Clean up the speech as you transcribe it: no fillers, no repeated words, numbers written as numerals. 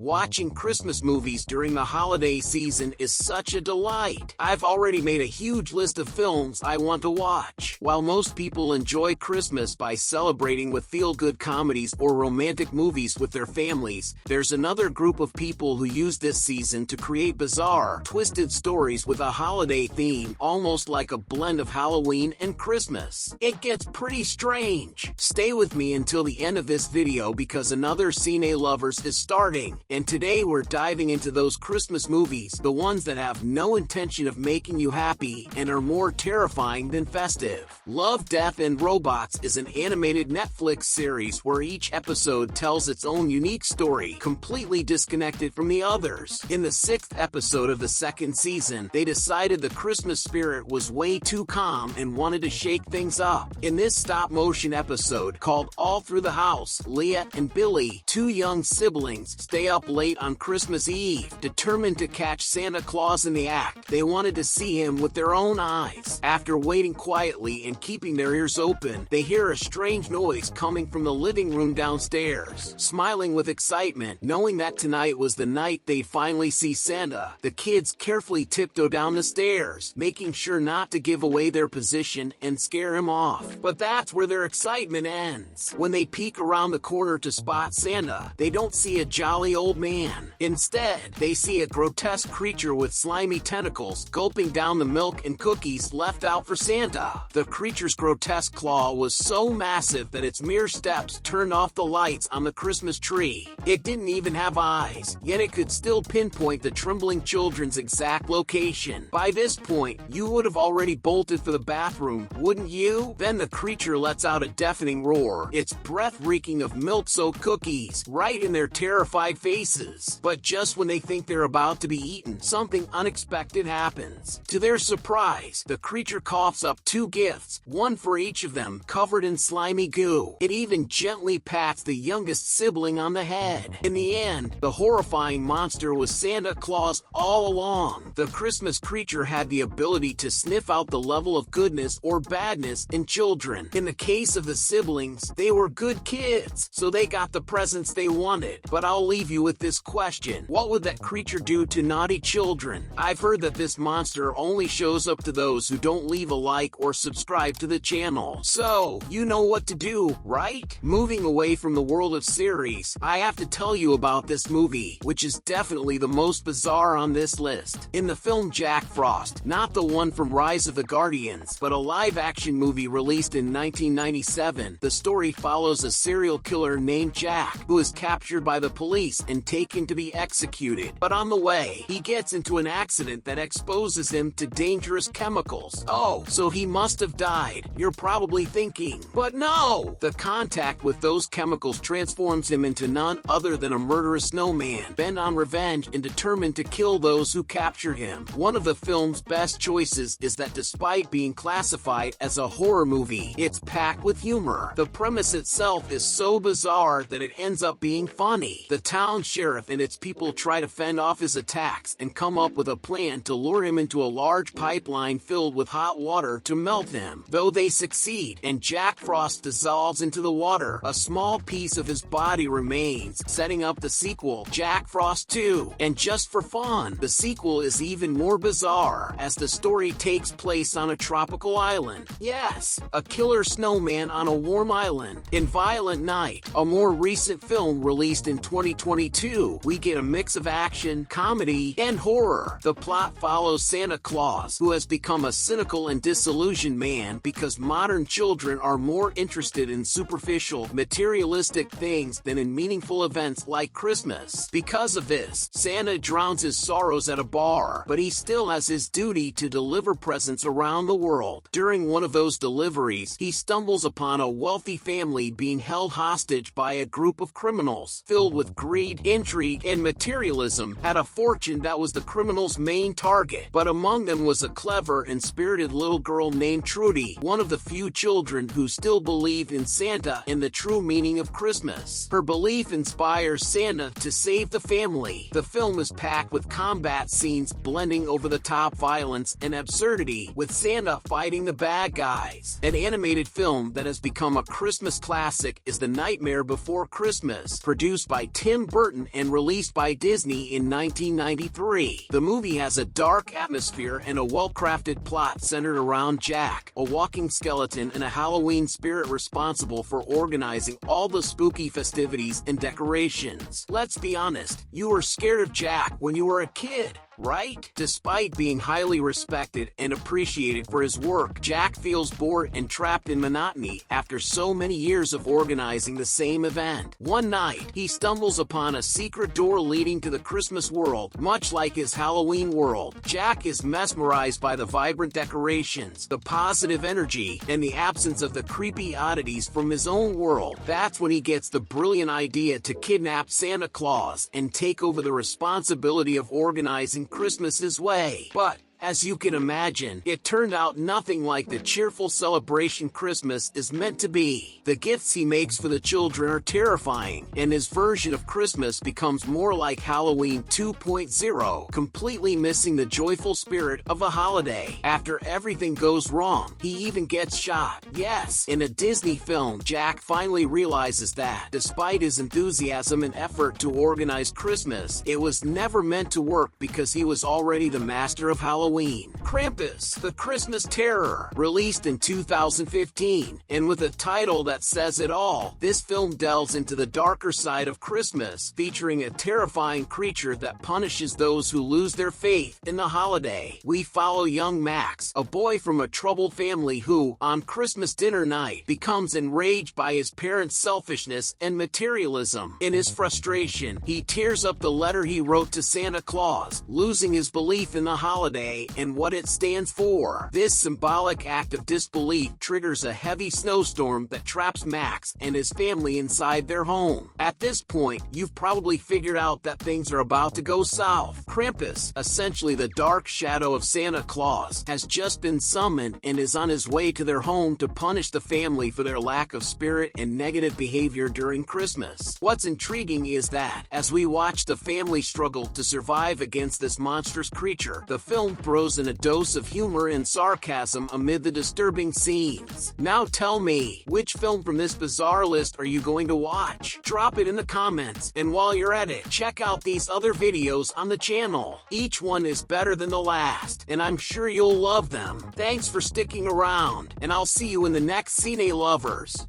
Watching Christmas movies during the holiday season is such a delight. I've already made a huge list of films I want to watch. While most people enjoy Christmas by celebrating with feel-good comedies or romantic movies with their families, there's another group of people who use this season to create bizarre, twisted stories with a holiday theme, almost like a blend of Halloween and Christmas. It gets pretty strange. Stay with me until the end of this video because another Cine Lovers is starting. And today we're diving into those Christmas movies, the ones that have no intention of making you happy and are more terrifying than festive. Love, Death, and Robots is an animated Netflix series where each episode tells its own unique story, completely disconnected from the others. In the 6th episode of the 2nd season, they decided the Christmas spirit was way too calm and wanted to shake things up. In this stop-motion episode called All Through the House, Leah and Billy, two young siblings, stay up late on Christmas Eve, determined to catch Santa Claus in the act. They wanted to see him with their own eyes. After waiting quietly and keeping their ears open, they hear a strange noise coming from the living room downstairs. Smiling with excitement, knowing that tonight was the night they'd finally see Santa, the kids carefully tiptoe down the stairs, making sure not to give away their position and scare him off. But that's where their excitement ends. When they peek around the corner to spot Santa, they don't see a jolly old man. Instead, they see a grotesque creature with slimy tentacles gulping down the milk and cookies left out for Santa. The creature's grotesque claw was so massive that its mere steps turned off the lights on the Christmas tree. It didn't even have eyes, yet it could still pinpoint the trembling children's exact location. By this point, you would have already bolted for the bathroom, wouldn't you? Then the creature lets out a deafening roar, its breath reeking of milk-soaked cookies, right in their terrified faces. But just when they think they're about to be eaten, something unexpected happens. To their surprise, the creature coughs up two gifts, one for each of them, covered in slimy goo. It even gently pats the youngest sibling on the head. In the end, the horrifying monster was Santa Claus all along. The Christmas creature had the ability to sniff out the level of goodness or badness in children. In the case of the siblings, they were good kids, so they got the presents they wanted. But I'll leave you with this question. What would that creature do to naughty children? I've heard that this monster only shows up to those who don't leave a like or subscribe to the channel. So, you know what to do, right? Moving away from the world of series, I have to tell you about this movie, which is definitely the most bizarre on this list. In the film Jack Frost, not the one from Rise of the Guardians, but a live-action movie released in 1997, the story follows a serial killer named Jack, who is captured by the police and taken to be executed. But on the way, he gets into an accident that exposes him to dangerous chemicals. Oh, so he must have died, you're probably thinking. But no! The contact with those chemicals transforms him into none other than a murderous snowman, bent on revenge and determined to kill those who capture him. One of the film's best choices is that despite being classified as a horror movie, it's packed with humor. The premise itself is so bizarre that it ends up being funny. The town sheriff and its people try to fend off his attacks and come up with a plan to lure him into a large pipeline filled with hot water to melt him. Though they succeed, and Jack Frost dissolves into the water, a small piece of his body remains, setting up the sequel, Jack Frost 2. And just for fun, the sequel is even more bizarre, as the story takes place on a tropical island. Yes, a killer snowman on a warm island. In Violent Night, a more recent film released in 2022, we get a mix of action, comedy, and horror. The plot follows Santa Claus, who has become a cynical and disillusioned man because modern children are more interested in superficial, materialistic things than in meaningful events like Christmas. Because of this, Santa drowns his sorrows at a bar, but he still has his duty to deliver presents around the world. During one of those deliveries, he stumbles upon a wealthy family being held hostage by a group of criminals, filled with greed, intrigue, and materialism, had a fortune that was the criminal's main target. But among them was a clever and spirited little girl named Trudy, one of the few children who still believed in Santa and the true meaning of Christmas. Her belief inspires Santa to save the family. The film is packed with combat scenes blending over-the-top violence and absurdity, with Santa fighting the bad guys. An animated film that has become a Christmas classic is The Nightmare Before Christmas, produced by Tim Burton Burton and released by Disney in 1993. The movie has a dark atmosphere and a well-crafted plot centered around Jack, a walking skeleton and a Halloween spirit responsible for organizing all the spooky festivities and decorations. Let's be honest, you were scared of Jack when you were a kid, right? Despite being highly respected and appreciated for his work, Jack feels bored and trapped in monotony after so many years of organizing the same event. One night, he stumbles upon a secret door leading to the Christmas world. Much like his Halloween world, Jack is mesmerized by the vibrant decorations, the positive energy, and the absence of the creepy oddities from his own world. That's when he gets the brilliant idea to kidnap Santa Claus and take over the responsibility of organizing Christmas his way. But as you can imagine, it turned out nothing like the cheerful celebration Christmas is meant to be. The gifts he makes for the children are terrifying, and his version of Christmas becomes more like Halloween 2.0, completely missing the joyful spirit of a holiday. After everything goes wrong, he even gets shot. Yes, in a Disney film, Jack finally realizes that, despite his enthusiasm and effort to organize Christmas, it was never meant to work because he was already the master of Halloween. Krampus, the Christmas Terror, released in 2015, and with a title that says it all, this film delves into the darker side of Christmas, featuring a terrifying creature that punishes those who lose their faith in the holiday. We follow young Max, a boy from a troubled family who, on Christmas dinner night, becomes enraged by his parents' selfishness and materialism. In his frustration, he tears up the letter he wrote to Santa Claus, losing his belief in the holiday and what it stands for. This symbolic act of disbelief triggers a heavy snowstorm that traps Max and his family inside their home. At this point, you've probably figured out that things are about to go south. Krampus, essentially the dark shadow of Santa Claus, has just been summoned and is on his way to their home to punish the family for their lack of spirit and negative behavior during Christmas. What's intriguing is that, as we watch the family struggle to survive against this monstrous creature, the film throws in a dose of humor and sarcasm amid the disturbing scenes. Now tell me, which film from this bizarre list are you going to watch? Drop it in the comments, and while you're at it, check out these other videos on the channel. Each one is better than the last, and I'm sure you'll love them. Thanks for sticking around, and I'll see you in the next Cine Lovers.